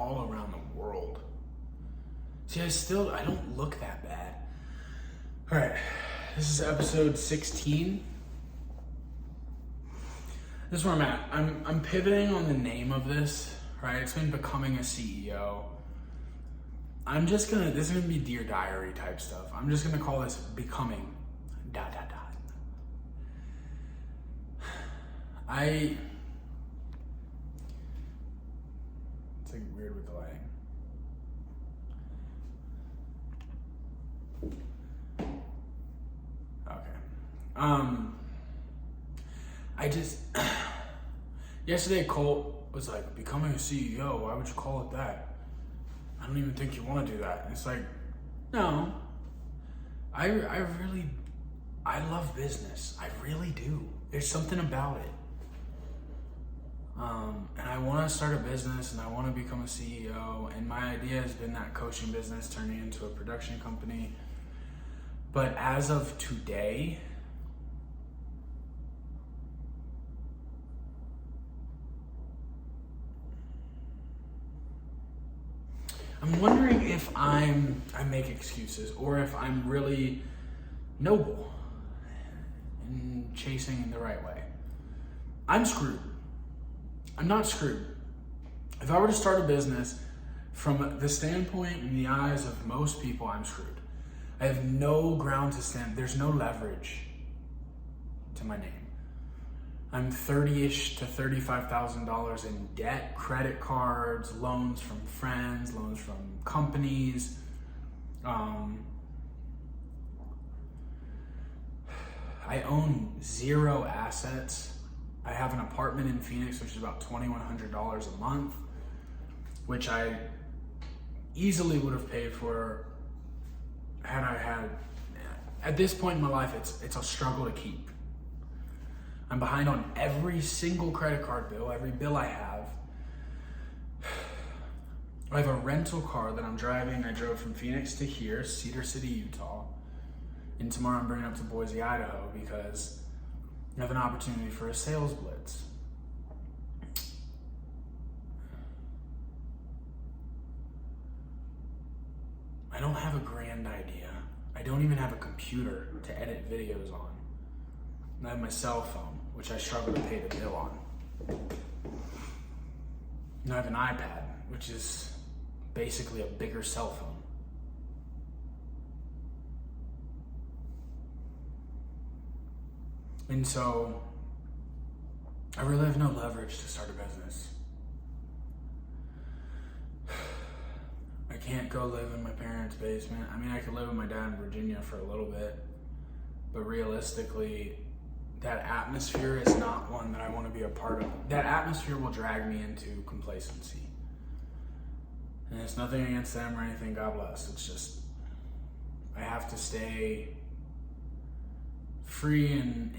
all around the world. See, I don't look that bad. All right, this is episode 16. This is where I'm at. I'm pivoting on the name of this, right? It's been becoming a CEO. This is gonna be Dear Diary type stuff. I'm just gonna call this becoming ... It's like weird with the lighting. Okay. Yesterday Colt was like, becoming a CEO, why would you call it that? I don't even think you want to do that. And it's like, no. I love business. I really do. There's something about it. And I want to start a business and I want to become a CEO. And my idea has been that coaching business turning into a production company. But as of today, I'm wondering if I make excuses or if I'm really noble and chasing in the right way. I'm screwed. I'm not screwed. If I were to start a business from the standpoint in the eyes of most people, I'm screwed. I have no ground to stand. There's no leverage to my name. I'm $30,000 to $35,000 in debt, credit cards, loans from friends, loans from companies. I own 0 assets. I have an apartment in Phoenix, which is about $2,100 a month, which I easily would have paid for had I had. At this point in my life, it's a struggle to keep. I'm behind on every single credit card bill, every bill I have. I have a rental car that I'm driving. I drove from Phoenix to here, Cedar City, Utah. And tomorrow I'm bringing up to Boise, Idaho, because I have an opportunity for a sales blitz. I don't have a grand idea. I don't even have a computer to edit videos on. I have my cell phone, which I struggle to pay the bill on. And I have an iPad, which is basically a bigger cell phone. And so, I really have no leverage to start a business. I can't go live in my parents' basement. I mean, I could live with my dad in Virginia for a little bit, but realistically, that atmosphere is not one that I want to be a part of. That atmosphere will drag me into complacency. And it's nothing against them or anything, God bless. It's just, I have to stay free and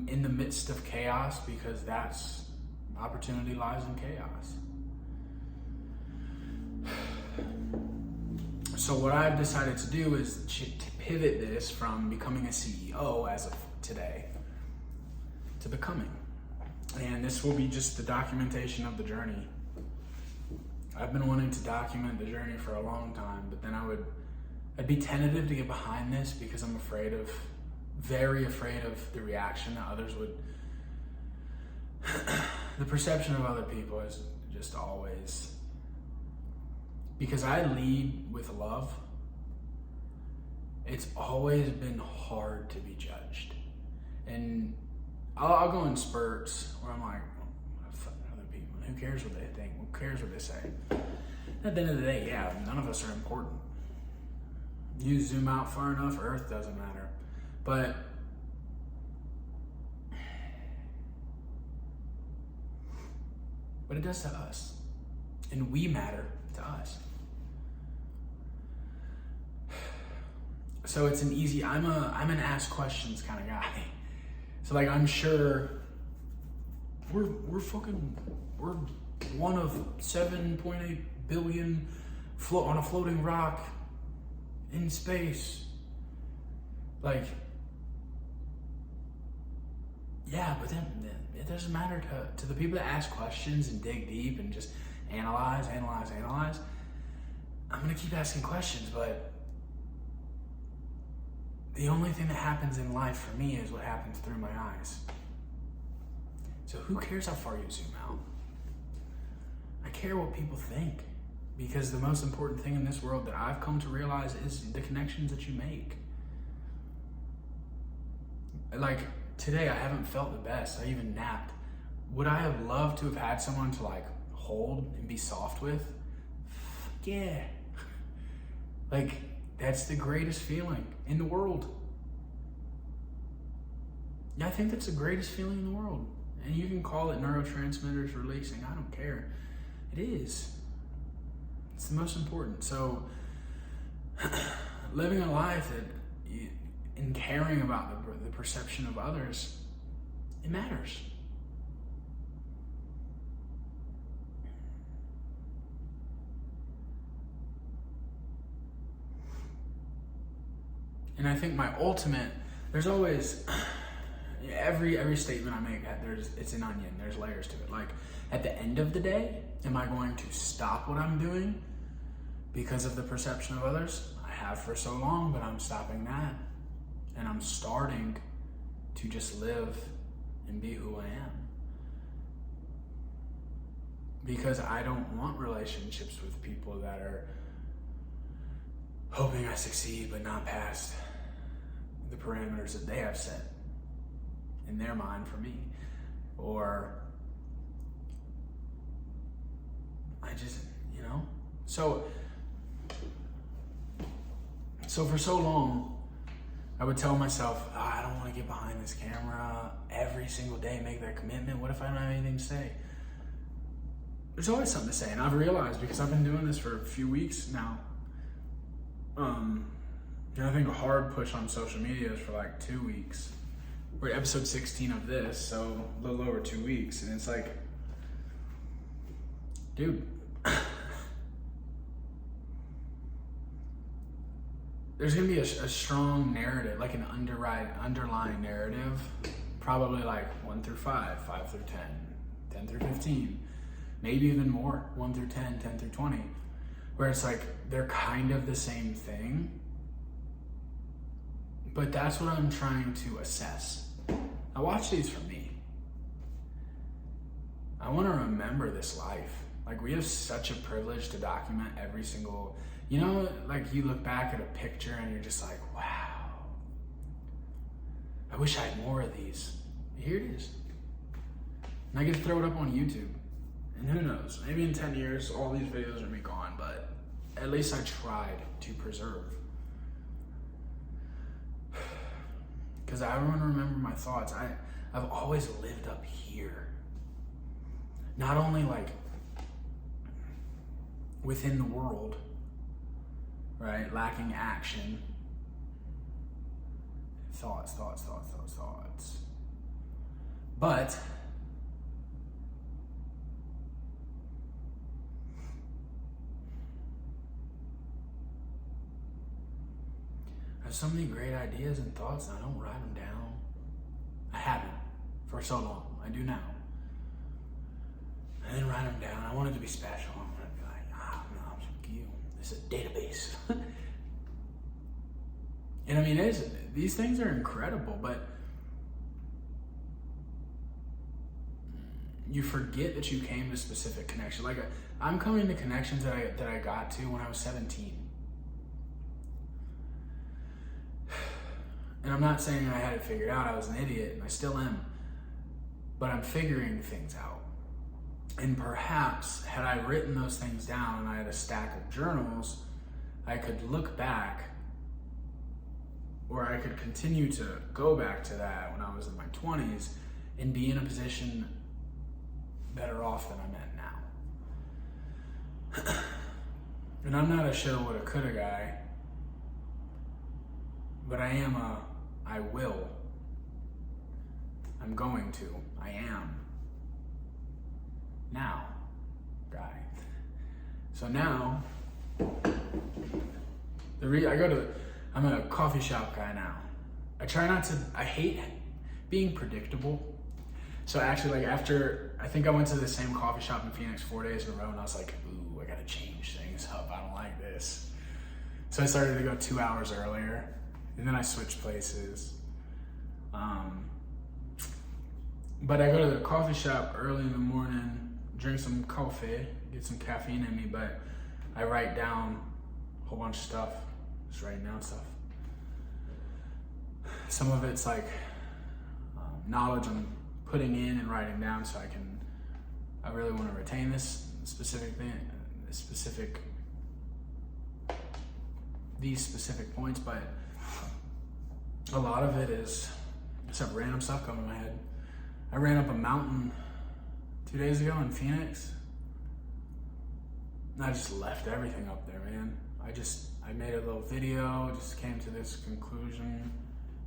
in the midst of chaos, because that's, opportunity lies in chaos. So what I've decided to do is to pivot this from becoming a CEO as of today to becoming. And this will be just the documentation of the journey. I've been wanting to document the journey for a long time, but then I'd be tentative to get behind this because I'm very afraid of the reaction that others would, the perception of other people is just always, because I lead with love, it's always been hard to be judged. And I'll go in spurts where I'm like, oh, fuck other people. Who cares what they think? Who cares what they say? At the end of the day, yeah, none of us are important. You zoom out far enough, Earth doesn't matter. But it does to us. And we matter to us. So it's an easy, I'm an ask questions kind of guy. So like, I'm sure we're one of 7.8 billion on a floating rock in space. Like, yeah, but then it doesn't matter to the people that ask questions and dig deep and just analyze analyze, I'm gonna keep asking questions, but the only thing that happens in life for me is what happens through my eyes. So who cares how far you zoom out? I care what people think, because the most important thing in this world that I've come to realize is the connections that you make. Like today, I haven't felt the best. I even napped. Would I have loved to have had someone to like hold and be soft with? Fuck yeah. Like, that's the greatest feeling in the world. Yeah, I think that's the greatest feeling in the world. And you can call it neurotransmitters releasing. I don't care. It is. It's the most important. So, living a life that, and caring about the perception of others, it matters. And I think my ultimate, there's always, every statement I make, it's an onion, there's layers to it. Like, at the end of the day, am I going to stop what I'm doing because of the perception of others? I have for so long, but I'm stopping that. And I'm starting to just live and be who I am. Because I don't want relationships with people that are hoping I succeed, but not past the parameters that they have set in their mind for me. Or I just, So for so long, I would tell myself, I don't want to get behind this camera every single day, make that commitment. What if I don't have anything to say? There's always something to say. And I've realized, because I've been doing this for a few weeks now, I think a hard push on social media is for like 2 weeks. We're at episode 16 of this, so a little over 2 weeks. And it's like, dude, there's gonna be a strong narrative, like an underlying narrative, probably like 1 through 5, 5 through 10, 10 through 15, maybe even more, 1 through 10, 10 through 20, where it's like they're kind of the same thing, but that's what I'm trying to assess. I watch these for me. I want to remember this life. Like, we have such a privilege to document every single, like you look back at a picture and you're just like, wow, I wish I had more of these. Here it is. And I get to throw it up on YouTube. And who knows, maybe in 10 years, all these videos are gonna be gone, but at least I tried to preserve. Because I want to remember my thoughts. I've always lived up here. Not only like within the world, right? Lacking action. Thoughts. But I have so many great ideas and thoughts, and I don't write them down. I haven't for so long. I do now. I didn't write them down. I wanted to be special. I wanted to be like, no, fuck you. This is a database. And I mean, these things are incredible, but you forget that you came to specific connections. Like, I'm coming to connections that I got to when I was 17. And I'm not saying I had it figured out. I was an idiot, and I still am. But I'm figuring things out. And perhaps, had I written those things down and I had a stack of journals, I could look back, or I could continue to go back to that when I was in my 20s and be in a position better off than I'm at now. And I'm not a shoulda, woulda, coulda guy, but I am I will. I'm going to. I am. Now, guy. So now, I'm a coffee shop guy now. I hate being predictable. So actually, like after, I think I went to the same coffee shop in Phoenix 4 days in a row, and I was like, ooh, I gotta change things up. I don't like this. So I started to go 2 hours earlier, and then I switched places. But I go to the coffee shop early in the morning, drink some coffee, get some caffeine in me, but I write down a whole bunch of stuff, just writing down stuff. Some of it's like knowledge I'm putting in and writing down so I really want to retain this specific thing, these specific points, but a lot of it is some random stuff coming in my head. I ran up a mountain 2 days ago in Phoenix, and I just left everything up there, man. I made a little video, just came to this conclusion,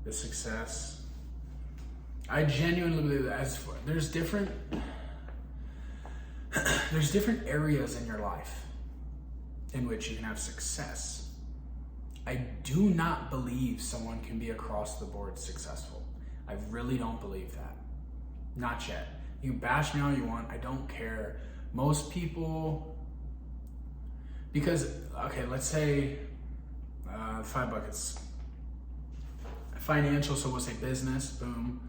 this success. I genuinely believe that there's different areas in your life in which you can have success. I do not believe someone can be across the board successful. I really don't believe that. Not yet. You can bash me all you want. I don't care. Most people, because, okay, let's say 5 buckets. Financial, so we'll say business, boom.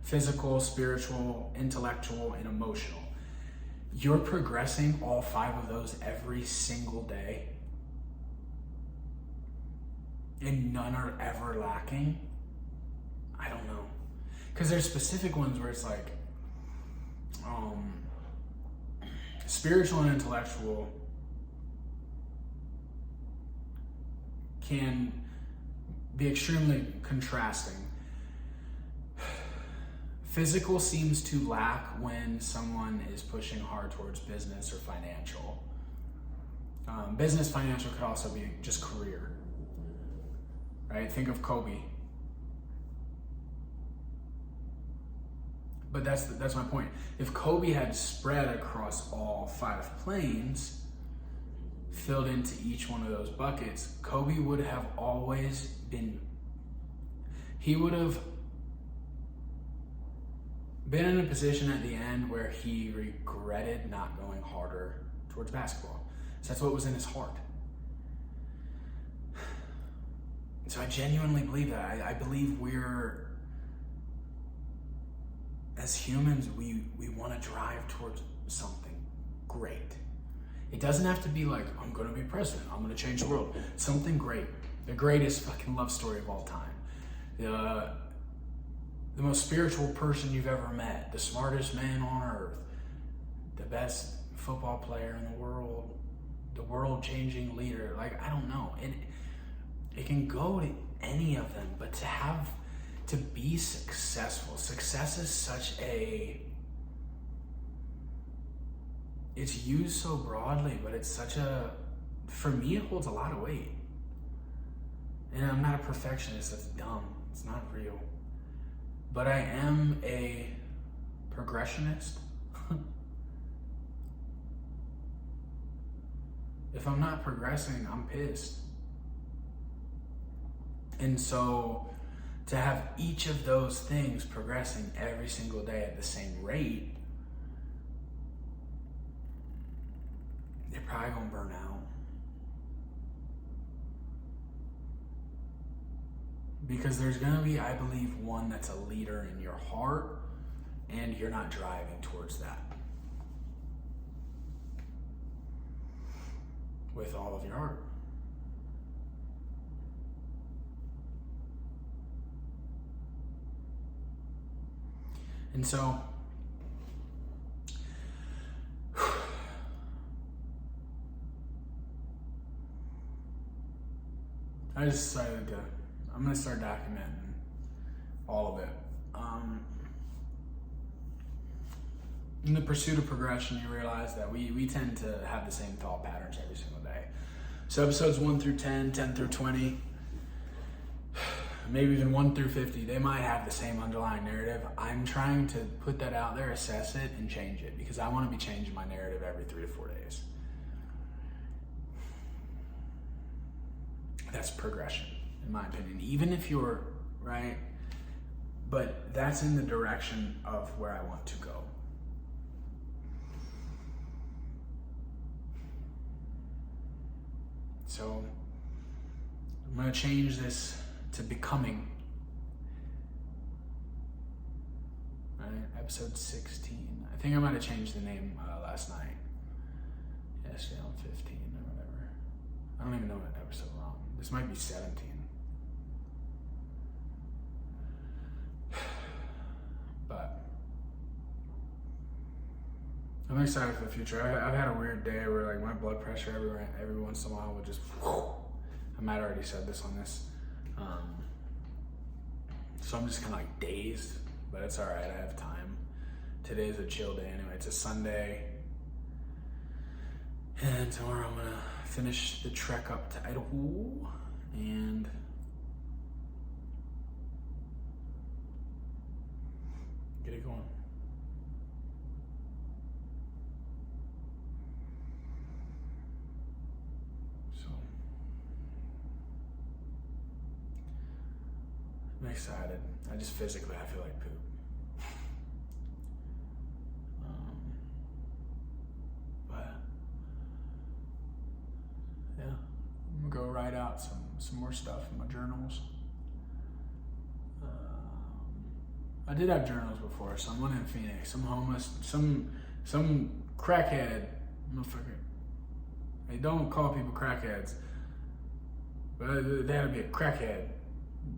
Physical, spiritual, intellectual, and emotional. You're progressing all 5 of those every single day, and none are ever lacking. I don't know. Because there's specific ones where it's like spiritual and intellectual can be extremely contrasting. Physical seems to lack when someone is pushing hard towards business or financial. Business, financial could also be just career, right? Think of Kobe. But that's my point. If Kobe had spread across all 5 planes, filled into each one of those buckets, Kobe would have always been, he would have been in a position at the end where he regretted not going harder towards basketball. So that's what was in his heart. So I genuinely believe that. I believe as humans, we want to drive towards something great. It doesn't have to be like, I'm going to be president, I'm going to change the world. Something great. The greatest fucking love story of all time. The most spiritual person you've ever met. The smartest man on earth. The best football player in the world. The world-changing leader. Like, I don't know. It can go to any of them, but to be successful. Success is such it's used so broadly, but it's for me, it holds a lot of weight. And I'm not a perfectionist, that's dumb. It's not real. But I am a progressionist. If I'm not progressing, I'm pissed. And so to have each of those things progressing every single day at the same rate, you're probably gonna burn out. Because there's gonna be, I believe, one that's a leader in your heart, and you're not driving towards that with all of your heart. And so, I just decided I'm going to start documenting all of it. In the pursuit of progression, you realize that we tend to have the same thought patterns every single day. So episodes 1 through 10, 10 through 20, maybe even 1 through 50, they might have the same underlying narrative. I'm trying to put that out there, assess it, and change it, because I want to be changing my narrative every 3 to 4 days. That's progression, in my opinion. Even if you're, right, but that's in the direction of where I want to go. So I'm going to change this to becoming. Right? Episode 16. I think I might have changed the name last night. Yesterday on 15 or whatever. I don't even know what episode we're on. This might be 17. But I'm excited for the future. I've had a weird day where like my blood pressure every once in a while would just, I might have already said this on this. So I'm just kind of like dazed, but it's all right. I have time. Today's a chill day anyway. It's a Sunday. And tomorrow I'm gonna finish the trek up to Idaho and get it going. So I'm excited. I just physically, I feel like poop. But yeah, I'm gonna go write out some more stuff in my journals. I did have journals before. Someone in Phoenix, some homeless, some crackhead motherfucker. They don't call people crackheads, but they had to be a crackhead.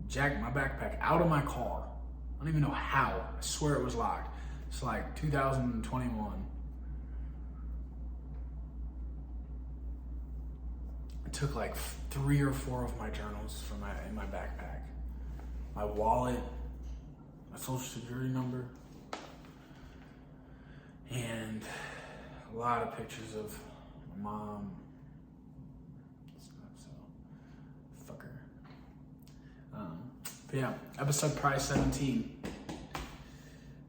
Jacked my backpack out of my car. I don't even know how. I swear it was locked. It's like 2021. I took like 3 or 4 of my journals from in my backpack. My wallet, my social security number, and a lot of pictures of my mom. So, fucker. But yeah, episode probably 17.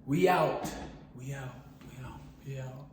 We out. We out. We out. We out.